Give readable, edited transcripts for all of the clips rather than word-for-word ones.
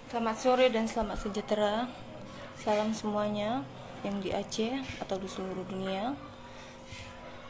Selamat sore dan selamat sejahtera. Salam semuanya yang di Aceh atau di seluruh dunia.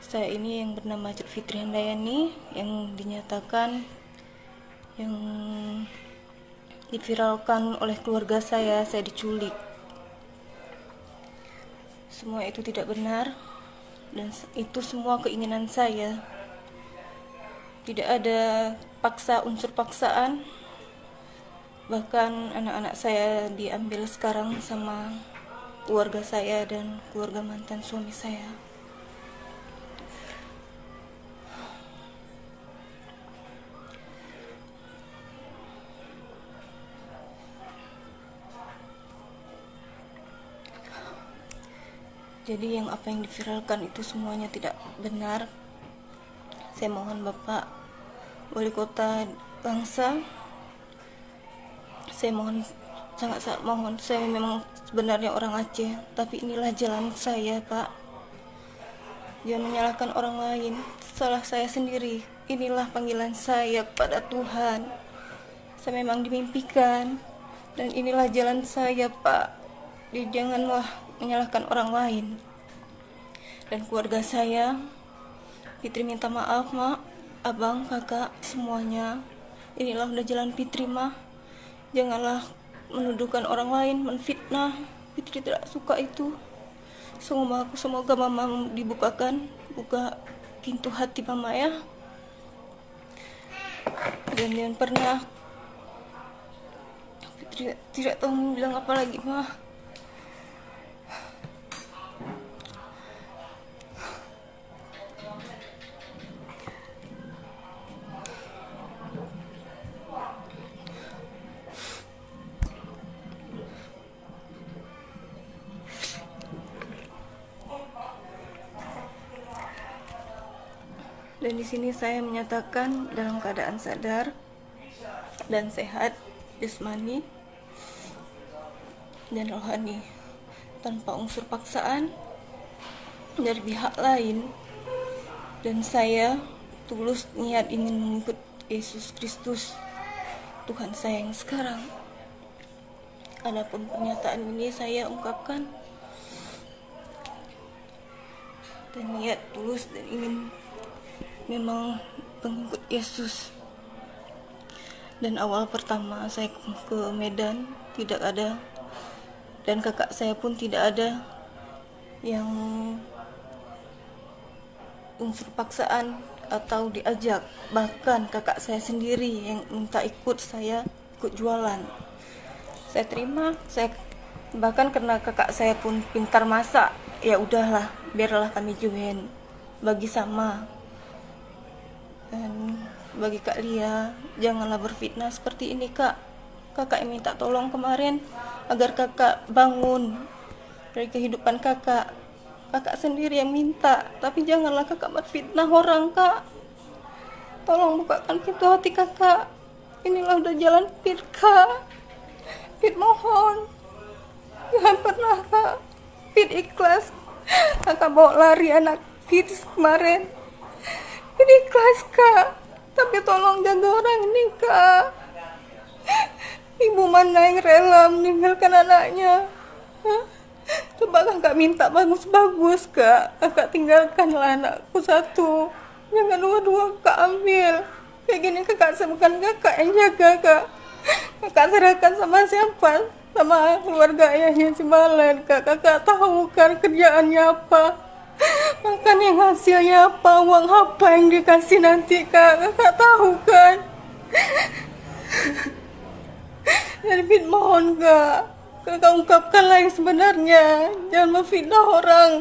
Saya ini yang bernama Cut Fitri Handayani yang dinyatakan yang diviralkan oleh keluarga saya diculik. Semua itu tidak benar dan itu semua keinginan saya. Tidak ada unsur paksaan. Bahkan anak-anak saya diambil sekarang sama keluarga saya dan keluarga mantan suami saya. Jadi apa yang diviralkan itu semuanya tidak benar. Saya mohon Bapak Wali Kota Langsa, saya mohon, sangat mohon, saya memang sebenarnya orang Aceh, tapi inilah jalan saya, Pak. Jangan menyalahkan orang lain, salah saya sendiri. Inilah panggilan saya kepada Tuhan. Saya memang dimimpikan, dan inilah jalan saya, Pak. Jadi janganlah menyalahkan orang lain. Dan keluarga saya, Fitri minta maaf, Mak, Abang, Kakak, semuanya. Inilah udah jalan Fitri, Mah. Janganlah menuduhkan orang lain, menfitnah. Fitri tidak suka itu. Semoga Mama buka pintu hati Mama ya. Dan jangan pernah Fitri tidak tahu mau bilang apa lagi, Mah. Dan di sini saya menyatakan dalam keadaan sadar dan sehat jasmani dan rohani, tanpa unsur paksaan dari pihak lain. Dan saya tulus niat ingin mengikut Yesus Kristus, Tuhan saya yang sekarang. Adapun pernyataan ini saya ungkapkan dan niat tulus dan ingin memang pengikut Yesus. Dan awal pertama saya ke Medan tidak ada, dan kakak saya pun tidak ada yang unsur paksaan atau diajak. Bahkan kakak saya sendiri yang minta ikut jualan. Saya terima, bahkan karena kakak saya pun pintar masak, ya udahlah, biarlah kami join, bagi sama. Dan bagi Kak Lia, janganlah berfitnah seperti ini, Kak. Kakak yang minta tolong kemarin agar kakak bangun dari kehidupan kakak. Kakak sendiri yang minta, tapi janganlah kakak berfitnah orang, Kak. Tolong bukakan pintu hati kakak. Inilah udah jalan Fit, Kak. Fit mohon, jangan pernah, Kak. Fit ikhlas. Kakak bawa lari anak Fit kemarin. Ini ikhlas, Kak, tapi tolong jaga orang ini, Kak. Ibu mana yang rela meninggalkan anaknya? Coba kakak minta bagus-bagus, Kak. Kakak tinggalkanlah anakku satu, jangan dua-dua Kak ambil. Kayak gini kakak bukan kakak yang jaga, Kak. Kakak serahkan sama siapa? Sama keluarga ayahnya si Malen, Kak. Kakak tahu kan kerjaannya apa, makan yang hasilnya apa, uang apa yang dikasih nanti, Kak. Kakak tahu kan? Jadi Fit mohon, Kak, kakak ungkapkanlah yang sebenarnya, jangan memfitnah orang.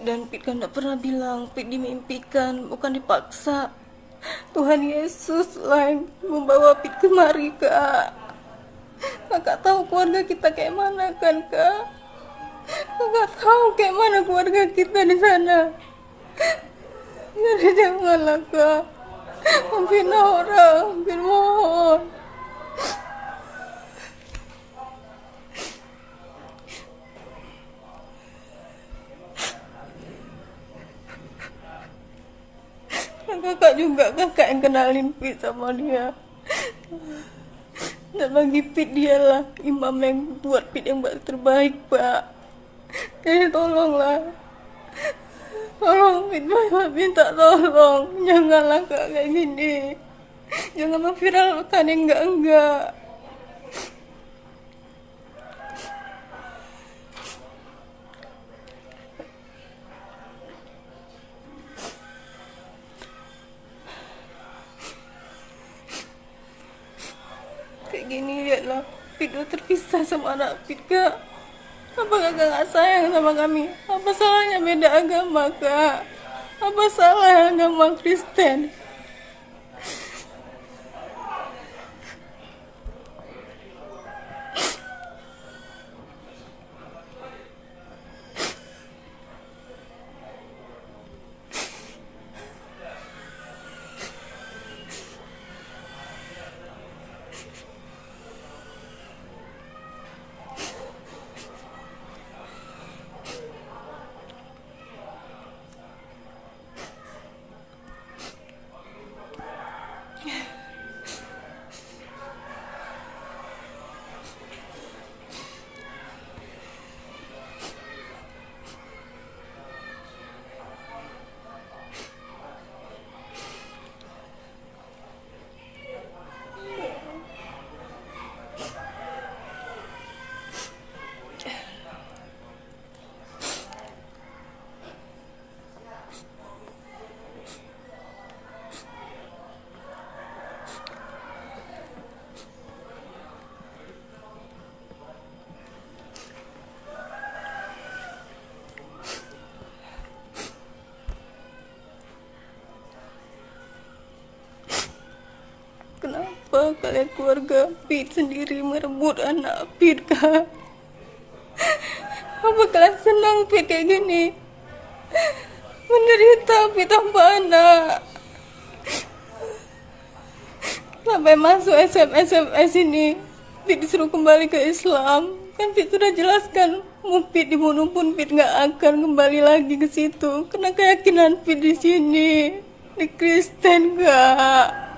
Dan Pit kan tidak pernah bilang, Pit dimimpikan, bukan dipaksa. Tuhan Yesus lah yang membawa Pit kemari, Kak. Kakak tahu keluarga kita kayak mana kan, Kak? Kakak tahu kayak mana keluarga kita di sana. Jadi janganlah, Kak, memfitnah orang. Pit mohon. juga kakak yang kenalin Fit sama dia. Dan bagi Fit dialah imam yang buat Fit yang terbaik, Pak. Jadi tolonglah, tolong Fit, minta tolong, janganlah kayak gini, jangan memviralkan yang enggak. Kayak gini, lihatlah, Fit udah terpisah sama anak Fit, Kak. Apa kakak gak sayang sama kami? Apa salahnya beda agama, Kak? Apa salah agama Kristen? Kenapa kalian keluarga Fit sendiri merebut anak Fit, Kak? Apa kalian senang Fit kayak gini? Menderita Fit tanpa anak. Sampai masuk SMS ini, Fit disuruh kembali ke Islam. Kan Fit sudah jelaskan, mau Fit dibunuh pun Fit nggak akan kembali lagi ke situ. Karena keyakinan Fit di sini, di Kristen, Kak.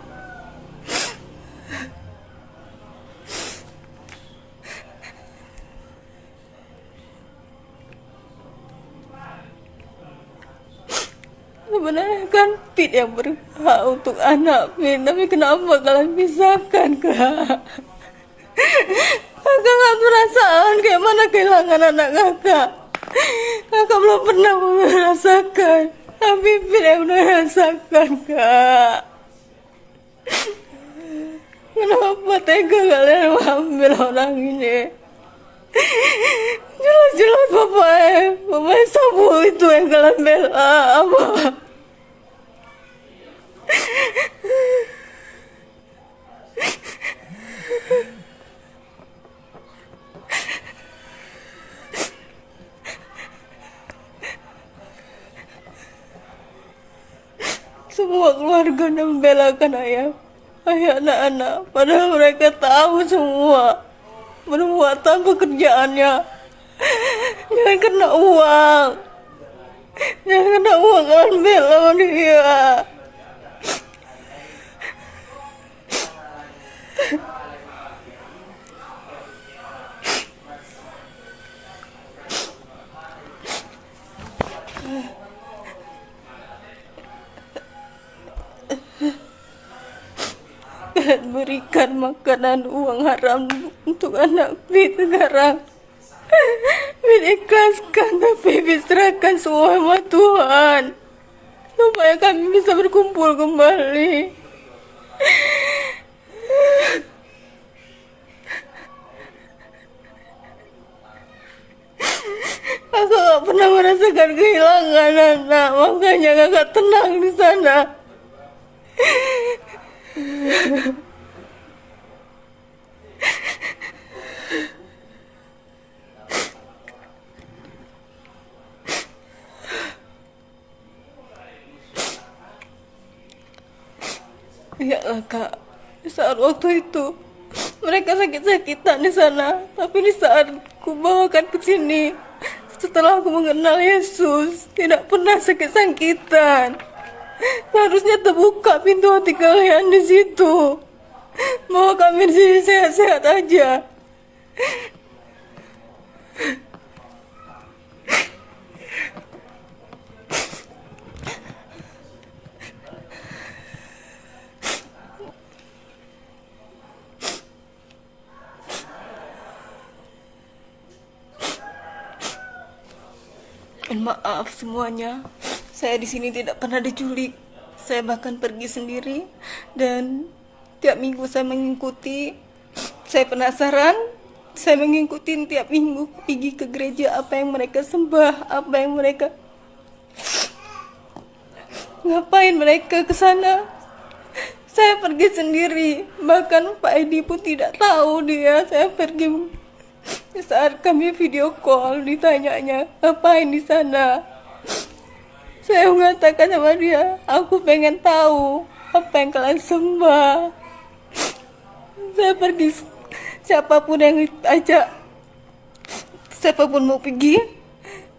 Sebenarnya kan Fit yang berhak untuk anak Fit, tapi kenapa kalian pisahkan, Kak? Kakak gak perasaan kayak mana kehilangan anak kakak. Kakak belum pernah merasakan, tapi Fit yang merasakan, Kak. Kenapa tega kalian mengambil orang ini? Jelas-jelas Bapak Sabu itu yang kalian bela, apa? Semua keluarga membelakan ayah anak-anak, padahal mereka tahu semua perbuatan pekerjaannya. Jangan kena uang, jangan kena uang, kalian bela dia. Kalian berikan makanan uang haram untuk anak Fit sekarang. Fit ikhlaskan, tapi Fit serahkan semua sama Tuhan, supaya kami bisa berkumpul kembali. Kakak gak pernah merasakan kehilangan anak, makanya kakak tenang di sana. Iyalah, Kak, di saat waktu itu mereka sakit-sakitan di sana, tapi di saat ku bawakan ke sini, setelah aku mengenal Yesus, tidak pernah sakit-sakitan. Seharusnya terbuka pintu hati kalian di situ. Bahwa kami di sini sehat-sehat aja. Dan maaf semuanya, saya di sini tidak pernah diculik. Saya bahkan pergi sendiri dan tiap minggu saya mengikuti. Saya penasaran, saya mengikuti tiap minggu pergi ke gereja, apa yang mereka sembah, apa yang mereka ngapain mereka ke sana. Saya pergi sendiri, bahkan Pak Edi pun tidak tahu dia saya pergi. Saat kami video call, ditanyanya ngapain di sana. Saya mengatakan sama dia, aku pengen tahu apa yang kalian sembah. Saya pergi, siapapun yang ajak, siapapun mau pergi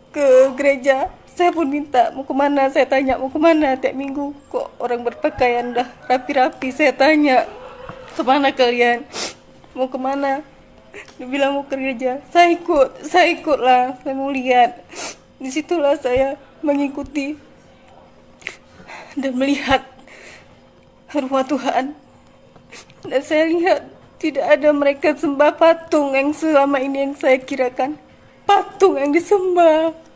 ke gereja, saya pun minta mau kemana. Saya tanya mau kemana tiap minggu. Kok orang berpakaian dah rapi-rapi. Saya tanya, kemana kalian? Mau kemana? Dia bilang mau ke gereja. Saya ikutlah. Saya mau lihat. Disitulah saya mengikuti dan melihat rumah Tuhan. Dan saya lihat tidak ada mereka sembah patung yang selama ini yang saya kirakan patung yang disembah.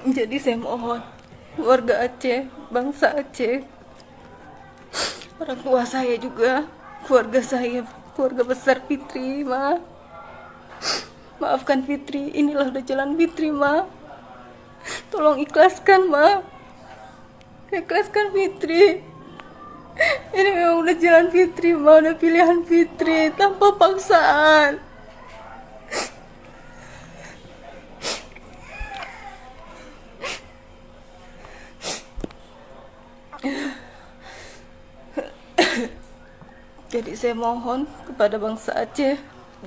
Jadi saya mohon warga Aceh, bangsa Aceh, orang tua saya juga, keluarga saya, keluarga besar Fitri, maafkan Fitri. Inilah udah jalan Fitri, tolong ikhlaskan, ikhlaskan Fitri. Ini memang udah jalan Fitri, udah pilihan Fitri tanpa paksaan. Jadi saya mohon kepada bangsa Aceh,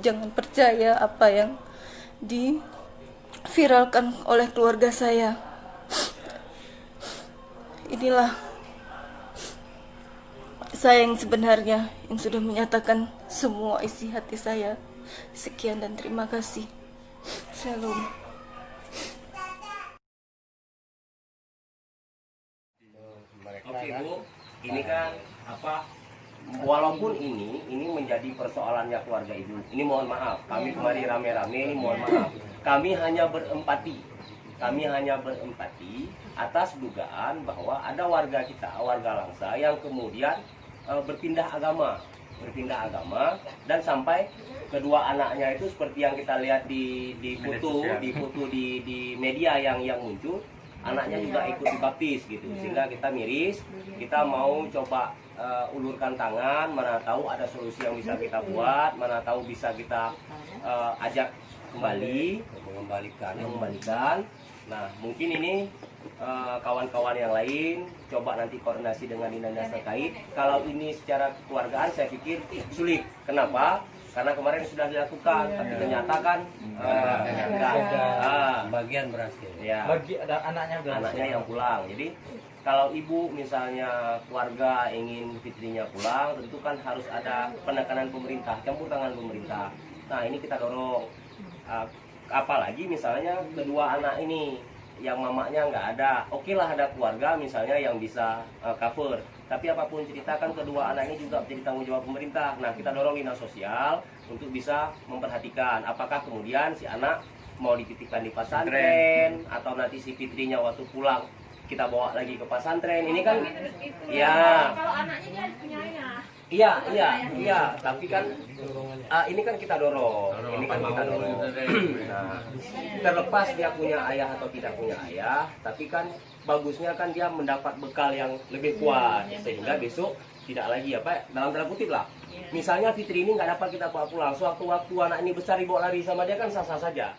jangan percaya apa yang diviralkan oleh keluarga saya. Inilah saya yang sebenarnya, yang sudah menyatakan semua isi hati saya. Sekian dan terima kasih. Shalom. Oke Bu, ini kan walaupun ini menjadi persoalannya keluarga Ibu. Ini mohon maaf, kami kemarin rame-rame ini mohon maaf. Kami hanya berempati. Atas dugaan bahwa ada warga kita, warga Langsa yang kemudian berpindah agama dan sampai kedua anaknya itu seperti yang kita lihat di foto di media yang muncul. Anaknya juga ikut dibaptis gitu, sehingga kita miris, kita mau coba ulurkan tangan, mana tahu ada solusi yang bisa kita buat, mana tahu bisa kita ajak kembali, mengembalikan. Nah, mungkin ini kawan-kawan yang lain coba nanti koordinasi dengan dinas terkait. Kalau ini secara kekeluargaan saya pikir sulit. Kenapa? Karena kemarin sudah dilakukan, tapi ternyata kan bagian berhasil. Ya, Ada anaknya yang pulang. Jadi kalau ibu misalnya keluarga ingin fitrinya pulang, tentu kan harus ada penekanan pemerintah, campur tangan pemerintah. Nah ini kita dorong. Apalagi misalnya kedua anak ini yang mamanya nggak ada, oke lah ada keluarga misalnya yang bisa cover. Tapi apapun ceritakan kedua anak ini juga menjadi tanggung jawab pemerintah. Nah kita dorong dinas sosial untuk bisa memperhatikan apakah kemudian si anak mau dititipkan di pesantren atau nanti si fitrinya waktu pulang kita bawa lagi ke pesantren. Ini kan ya kalau anaknya dia punya ayah. Iya, tapi kan ini kan kita dorong. Nah, terlepas dia punya ayah atau tidak punya ayah, tapi kan bagusnya kan dia mendapat bekal yang lebih kuat sehingga besok tidak lagi dalam tanda kutip lah. Misalnya Fitri ini nggak dapat kita bawa pulang, sewaktu-waktu anak ini besar dibawa lari sama dia kan sah-sah saja.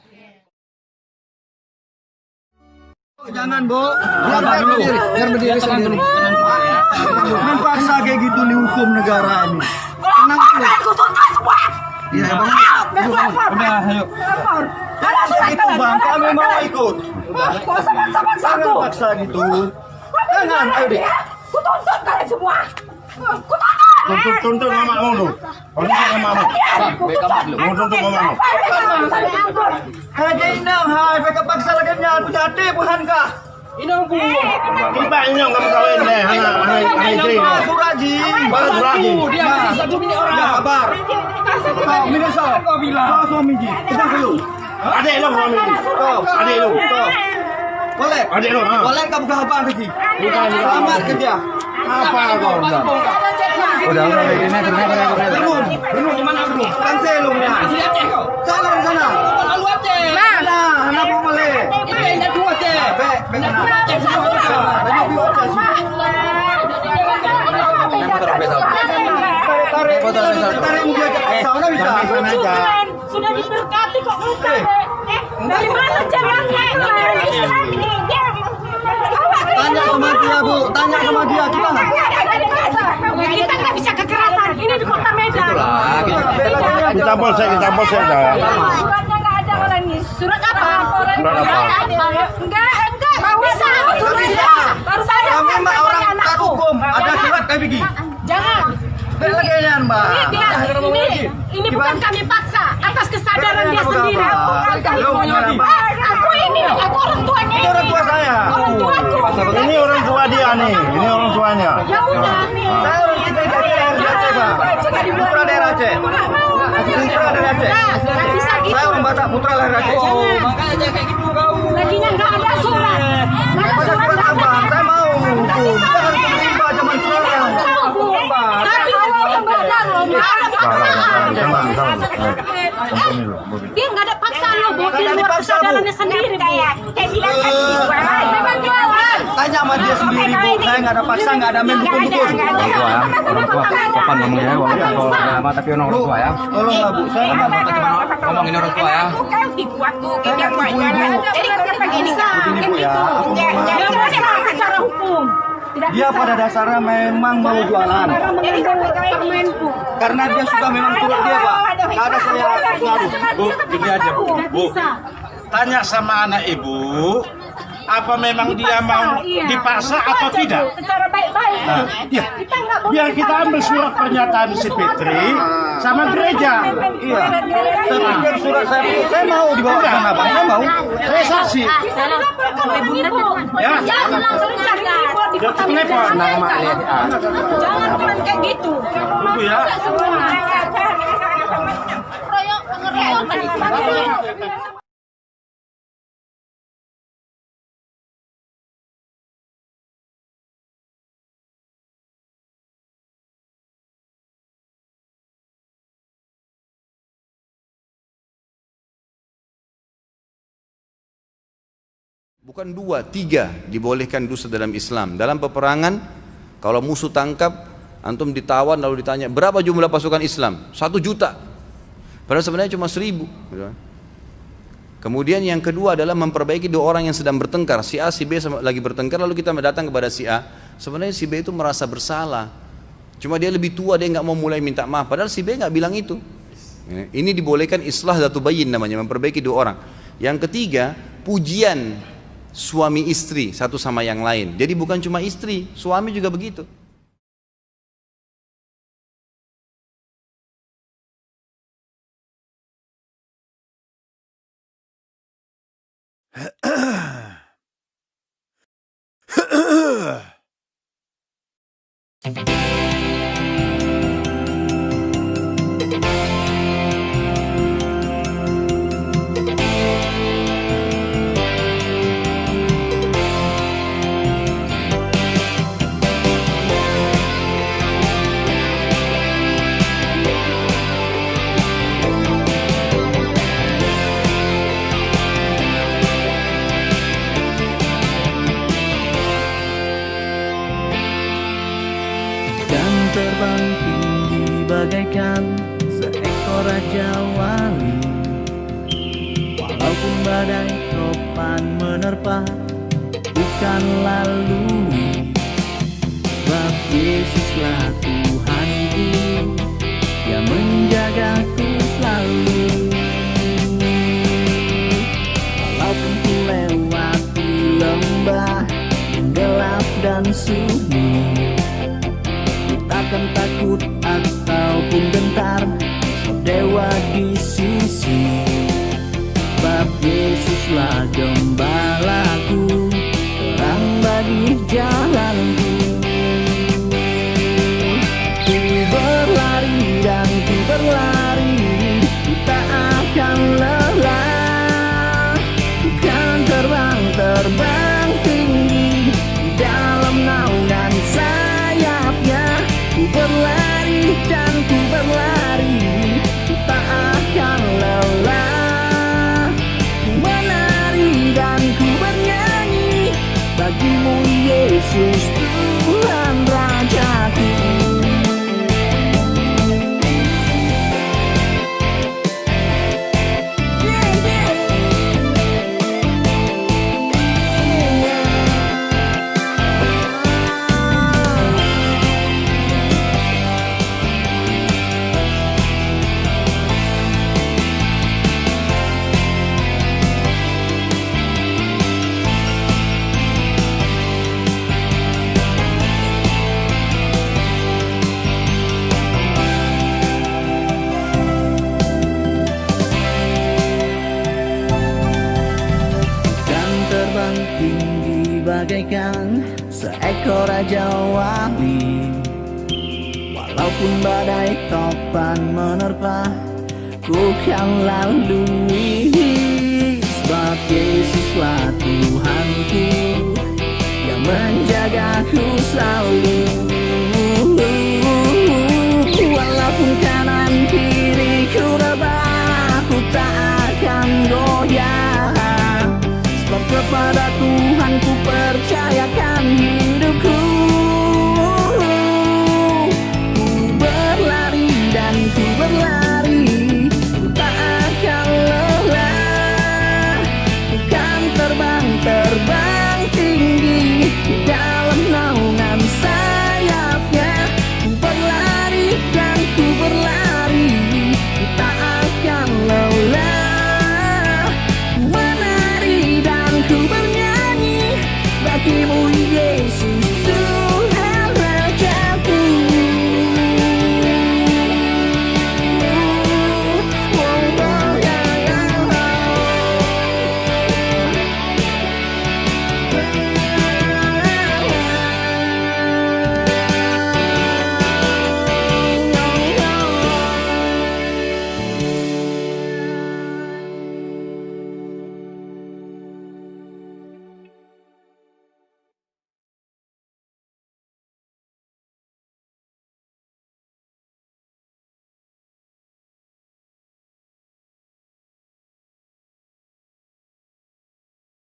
Jangan, Bu. Biar berdiri sendiri. Jangan paksa kayak gitu di hukum negara ini. Tenang dulu. Iya, Bang. Udah, ayo. Itu Bang, kami mau ikut. Jangan paksa gitu. Jangan, ayo deh. Kutuntut kalian semua. Tuntut mamamu lu. Tuntut mamamu. Tuntut mamamu. Haji Inang, hai, mereka paksa lagi nya, jadi bukan kah? Inang bu. Tiba Inang kamu kawin deh, hai istri. Suraji. Baru Suraji. Dia satu bini orang. Ya kabar. Kau minusau. Kau bilang. Kau suami ji. Kita dulu. Adik lu suami ji. Kau. Adik lu. Kau. Boleh. Adik lu. Boleh kamu ke apa kerja? Selamat kerja. Apa kau udah? Udah ini belum di mana belum? Kan selumnya. Sana di sana. Lalu aja. Mana? Anak mau boleh. Ini dua aja. Benar. Sudah diberkati kok enggak. Dari mana caranya? Tanya sama dia, Bu. Tanya sama dia gimana? Kita nggak bisa kekerasan. Ini di kota Medan. Kita polsek dah. Suratnya nggak ada orang ini. Surat apa? Surat apa? Enggak. Mau bisa. Suratnya. Baru saja. Kami mah orang tak hukum. Ada surat kayak begini. Jangan. Belagean, Mbak. Ini bukan kami paksa. Atas kesadaran dia sendiri. Aku orang tuanya. Ini orang tua saya. Orang tuaku. Ini orang tua dia nih. Ini orang tuanya. Ya udah nih. Saya orang kita dari Aceh, Pak. Putra daerah Aceh. Putra dari Aceh. Nggak bisa gitu. Saya orang Batak, putra dari Aceh. Makanya kayak gitu kau. Laginya nggak ada surat. Nggak ada surat apa? Saya mau hukum. Jangan terima zaman sekarang. Tapi kalau yang benar loh, nggak ada paksaan. Dia nggak ada paksaan loh, Bu. Di luar kesadarannya sendiri, Bu. Kayak bilang kan memang jualan. Tanya sama dia sendiri, Bu. Saya nggak ada paksa, nggak ada main dukun-dukun. Orang tua, kapan ngomongnya? Kalau lama tapi orang tua ya. Tolonglah, Bu. Saya nggak mau. Ngomongin orang tua ya. Dibuat tuh, kayak jadi kenapa gini kan? Ibu ya. Dia mau secara hukum. Dia pada dasarnya memang mau jualan. Karena dia sudah memang turut dia, Pak. Nggak ada saya ngaruh. Bu, gini aja, Bu. Tanya sama anak ibu, apa memang dia mau dipaksa atau tidak? Secara baik-baik. Nah, ya. Biar kita ambil surat pernyataan si Fitri sama gereja. Iya. Saya pikir surat saya mau dibawa ke sana, Pak. Saya mau. Saya saksi. Ya. Jangan langsung cari impor di kota Telepon. Jangan kayak gitu. Bu ya. Royok pengeroyokan. Bukan 2, 3 dibolehkan dusta dalam Islam. Dalam peperangan, kalau musuh tangkap, antum ditawan lalu ditanya, berapa jumlah pasukan Islam? 1 juta. Padahal sebenarnya cuma 1000. Kemudian yang kedua adalah memperbaiki 2 orang yang sedang bertengkar. Si A, si B lagi bertengkar, lalu kita datang kepada si A. Sebenarnya si B itu merasa bersalah. Cuma dia lebih tua, dia nggak mau mulai minta maaf. Padahal si B nggak bilang itu. Ini dibolehkan islah dzatu bayyin namanya, memperbaiki 2 orang. Yang ketiga, pujian suami istri satu sama yang lain. Jadi bukan cuma istri, suami juga begitu. Terbang tinggi bagaikan seekor raja wali. Walaupun badai topan menerpa, akan lalui, sebab Yesuslah Tuhanku yang menjagaku selalu. Walaupun ku lewati lembah yang gelap dan sunyi, ku takkan takut ataupun gentar, sebab Dewa di sisi. Sebab Yesuslah gembalaku, terang bagi jalanku. Ku berlari dan ku berlari, ku tak akan lelah. Ku kan terbang tinggi di dalam naungan sayapnya. Ku berlari dan ku berlari, ku tak akan lelah. Dan ku bernyanyi bagimu Yesus Tuhan Rajaku. Tinggi bagaikan seekor raja wali, walaupun badai topan menerpa, ku kan lalui. Sebab Yesuslah Tuhanku yang menjagaku selalu. Walaupun kanan kiriku rebah, ku tak akan goyah. Sebab kepada Tuhan ku percayakan hidupku. Ku berlari dan ku berlari, ku tak akan lelah. Ku kan terbang tinggi di dalam naungan sayapnya. Ku berlari dan ku berlari, ku tak akan lelah. Ku bernyanyi bagimu Yesus